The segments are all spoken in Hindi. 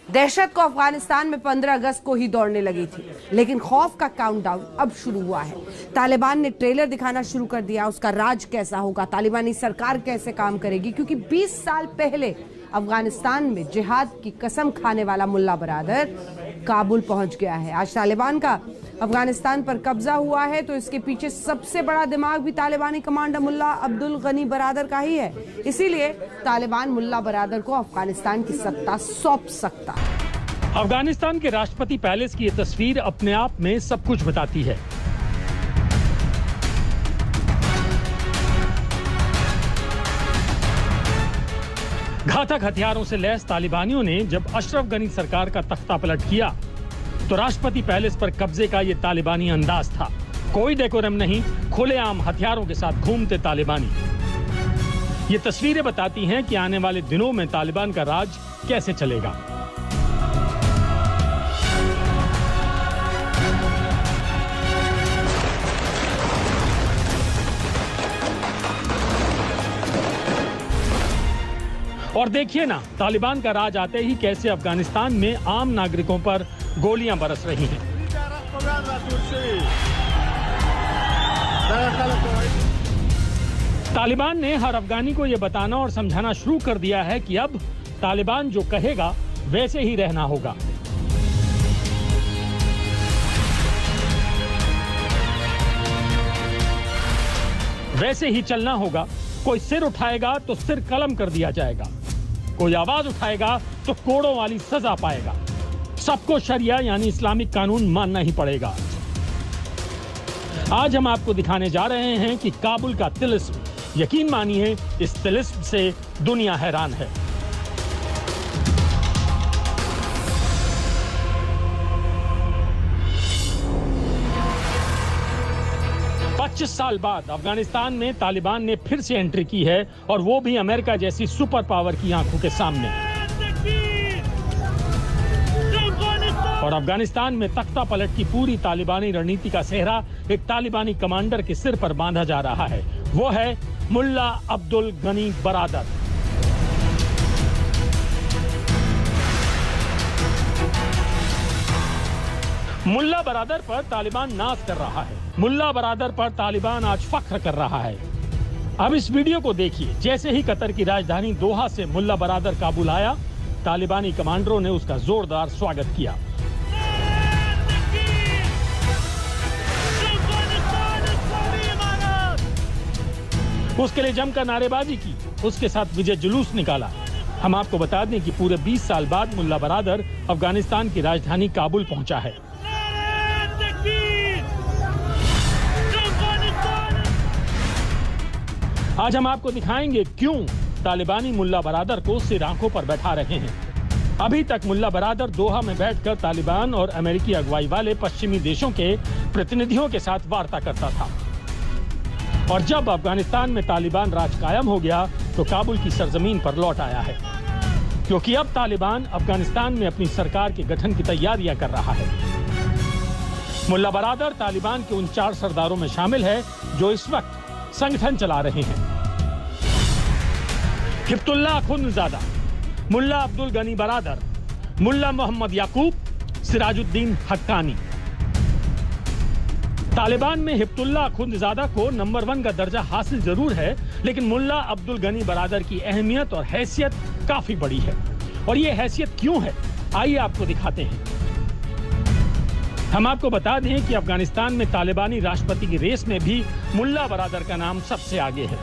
दहशत को अफगानिस्तान में 15 अगस्त को ही दौड़ने लगी थी, लेकिन खौफ का काउंटडाउन अब शुरू हुआ है। तालिबान ने ट्रेलर दिखाना शुरू कर दिया, उसका राज कैसा होगा, तालिबानी सरकार कैसे काम करेगी, क्योंकि 20 साल पहले अफगानिस्तान में जिहाद की कसम खाने वाला मुल्ला बरादर काबुल पहुंच गया है। आज तालिबान का अफगानिस्तान पर कब्जा हुआ है, तो इसके पीछे सबसे बड़ा दिमाग भी तालिबानी कमांडर मुल्ला अब्दुल गनी बरादर का ही है। इसीलिए तालिबान मुल्ला बरादर को अफगानिस्तान की सत्ता सौंप सकता है। अफगानिस्तान के राष्ट्रपति पैलेस की ये तस्वीर अपने आप में सब कुछ बताती है। घातक हथियारों से लैस तालिबानियों ने जब अशरफ गनी सरकार का तख्ता पलट किया, तो राष्ट्रपति पैलेस पर कब्जे का ये तालिबानी अंदाज था। कोई डेकोरम नहीं, खुलेआम हथियारों के साथ घूमते तालिबानी। ये तस्वीरें बताती हैं कि आने वाले दिनों में तालिबान का राज कैसे चलेगा। और देखिए ना, तालिबान का राज आते ही कैसे अफगानिस्तान में आम नागरिकों पर गोलियां बरस रही हैं। तालिबान ने हर अफगानी को यह बताना और समझाना शुरू कर दिया है कि अब तालिबान जो कहेगा वैसे ही रहना होगा। वैसे ही चलना होगा। कोई सिर उठाएगा तो सिर कलम कर दिया जाएगा, कोई आवाज उठाएगा तो कोड़ों वाली सजा पाएगा। सबको शरिया यानी इस्लामिक कानून मानना ही पड़ेगा। आज हम आपको दिखाने जा रहे हैं कि काबुल का तिलिस्म, यकीन मानिए इस तिलिस्म से दुनिया हैरान है। पच्चीस साल बाद अफगानिस्तान में तालिबान ने फिर से एंट्री की है, और वो भी अमेरिका जैसी सुपर पावर की आंखों के सामने। और अफगानिस्तान में तख्ता पलट की पूरी तालिबानी रणनीति का सेहरा एक तालिबानी कमांडर के सिर पर बांधा जा रहा है। वो है मुल्ला अब्दुल गनी बरादर। मुल्ला बरादर पर तालिबान नाज कर रहा है। मुल्ला बरादर पर तालिबान आज फख्र कर रहा है। अब इस वीडियो को देखिए। जैसे ही कतर की राजधानी दोहा से मुल्ला बरादर काबुल आया, तालिबानी कमांडरों ने उसका जोरदार स्वागत किया। उसके लिए जमकर नारेबाजी की, उसके साथ विजय जुलूस निकाला। हम आपको बता दें कि पूरे 20 साल बाद मुल्ला बरादर अफगानिस्तान की राजधानी काबुल पहुंचा है। आज हम आपको दिखाएंगे क्यों तालिबानी मुल्ला बरादर को सिर आंखों पर बैठा रहे हैं। अभी तक मुल्ला बरादर दोहा में बैठकर तालिबान और अमेरिकी अगुवाई वाले पश्चिमी देशों के प्रतिनिधियों के साथ वार्ता करता था, और जब अफगानिस्तान में तालिबान राज कायम हो गया तो काबुल की सरजमीन पर लौट आया है, क्योंकि अब तालिबान अफगानिस्तान में अपनी सरकार के गठन की तैयारियां कर रहा है। मुल्ला बरादर तालिबान के उन 4 सरदारों में शामिल है जो इस वक्त संगठन चला रहे हैं। हिब्तुल्लाह खुंदजादा, मुल्ला अब्दुल गनी बरादर, मुल्ला मोहम्मद याकूब, सिराजुद्दीन हक्कानी। तालिबान में हिब्तुल्लाह खुंदजादा को नंबर 1 का दर्जा हासिल जरूर है, लेकिन मुल्ला अब्दुल गनी बरादर की अहमियत और हैसियत काफी बड़ी है। और ये हैसियत क्यों है, आइए आपको दिखाते हैं। हम आपको बता दें कि अफगानिस्तान में तालिबानी राष्ट्रपति की रेस में भी मुल्ला बरादर का नाम सबसे आगे है।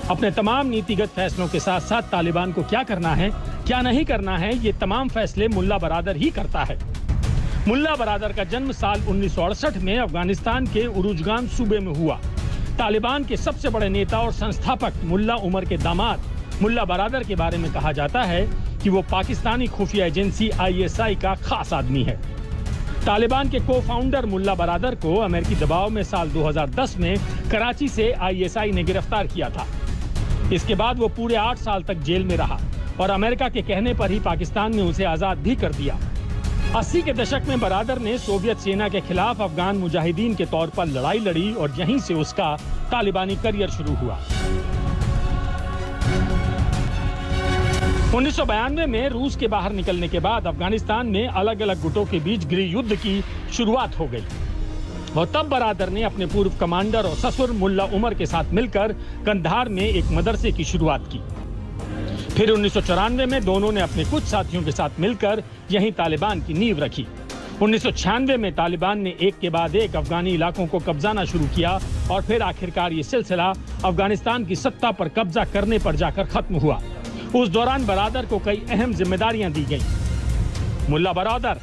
अपने तमाम नीतिगत फैसलों के साथ साथ तालिबान को क्या करना है, क्या नहीं करना है, ये तमाम फैसले मुल्ला बरादर ही करता है। मुल्ला बरादर का जन्म साल 1968 में अफगानिस्तान के उरुजगान सूबे में हुआ। तालिबान के सबसे बड़े नेता और संस्थापक मुल्ला उमर के दामाद मुल्ला बरादर के बारे में कहा जाता है कि वो पाकिस्तानी खुफिया एजेंसी ISI का खास आदमी है। तालिबान के को फाउंडर मुल्ला बरादर को अमेरिकी दबाव में साल 2010 में कराची से ISI ने गिरफ्तार किया था। इसके बाद वो पूरे 8 साल तक जेल में रहा, और अमेरिका के कहने पर ही पाकिस्तान ने उसे आजाद भी कर दिया। 80 के दशक में बरादर ने सोवियत सेना के खिलाफ अफगान मुजाहिदीन के तौर पर लड़ाई लड़ी, और यहीं से उसका तालिबानी करियर शुरू हुआ। 1992 में रूस के बाहर निकलने के बाद अफगानिस्तान में अलग अलग गुटों के बीच गृह युद्ध की शुरुआत हो गई और तब बरादर ने अपने पूर्व कमांडर और ससुर मुल्ला उमर के साथ मिलकर कंधार में एक मदरसे की शुरुआत की। फिर 1994 में दोनों ने अपने कुछ साथियों के साथ मिलकर यहीं तालिबान की नींव रखी। 1996 में तालिबान ने एक के बाद एक अफगानी इलाकों को कब्जाना शुरू किया और फिर आखिरकार ये सिलसिला अफगानिस्तान की सत्ता पर कब्जा करने पर जाकर खत्म हुआ। उस दौरान बरादर को कई अहम जिम्मेदारियां दी गईं। मुल्ला बरादर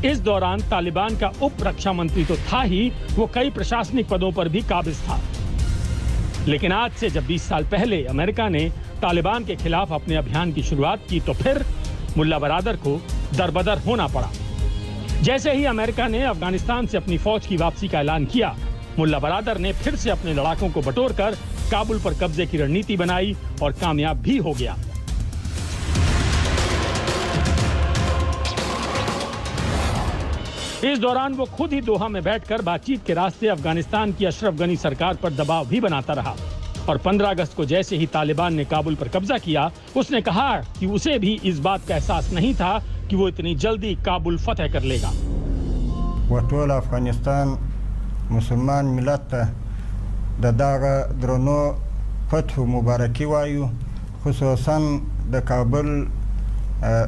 इस दौरान तालिबान का उप रक्षा मंत्री तो था ही, वो कई प्रशासनिक पदों पर भी काबिज था। लेकिन आज से जब 20 साल पहले अमेरिका ने तालिबान के खिलाफ अपने अभियान की शुरुआत की तो फिर मुल्ला बरादर को दरबदर होना पड़ा। जैसे ही अमेरिका ने अफगानिस्तान से अपनी फौज की वापसी का ऐलान किया, मुल्ला बरादर ने फिर से अपने लड़ाकों को बटोरकर काबुल पर कब्जे की रणनीति बनाई और कामयाब भी हो गया। इस दौरान वो खुद ही दोहा में बैठकर बातचीत के रास्ते अफगानिस्तान की अशरफ गनी सरकार पर दबाव भी बनाता रहा और 15 अगस्त को जैसे ही तालिबान ने काबुल पर कब्जा किया, उसने कहा कि उसे भी इस बात का एहसास नहीं था कि वो इतनी जल्दी काबुल फतेह कर लेगा। वटोल अफगानिस्तान मुसलमान मिलत ददागा द्रोनो फतह मुबारकी वायु, खुसूसन द काबुल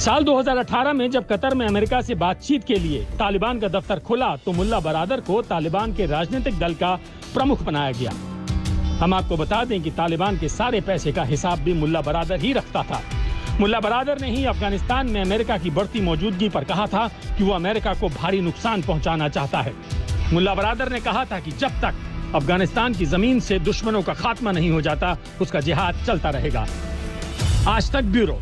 साल 2018 में जब कतर में अमेरिका से बातचीत के लिए तालिबान का दफ्तर खुला तो मुल्ला बरादर को तालिबान के राजनीतिक दल का प्रमुख बनाया गया। हम आपको बता दें कि तालिबान के सारे पैसे का हिसाब भी मुल्ला बरादर ही रखता था। मुल्ला बरादर ने ही अफगानिस्तान में अमेरिका की बढ़ती मौजूदगी पर कहा था कि वो अमेरिका को भारी नुकसान पहुंचाना चाहता है। मुल्ला बरादर ने कहा था कि जब तक अफगानिस्तान की जमीन से दुश्मनों का खात्मा नहीं हो जाता, उसका जिहाद चलता रहेगा। आज तक ब्यूरो।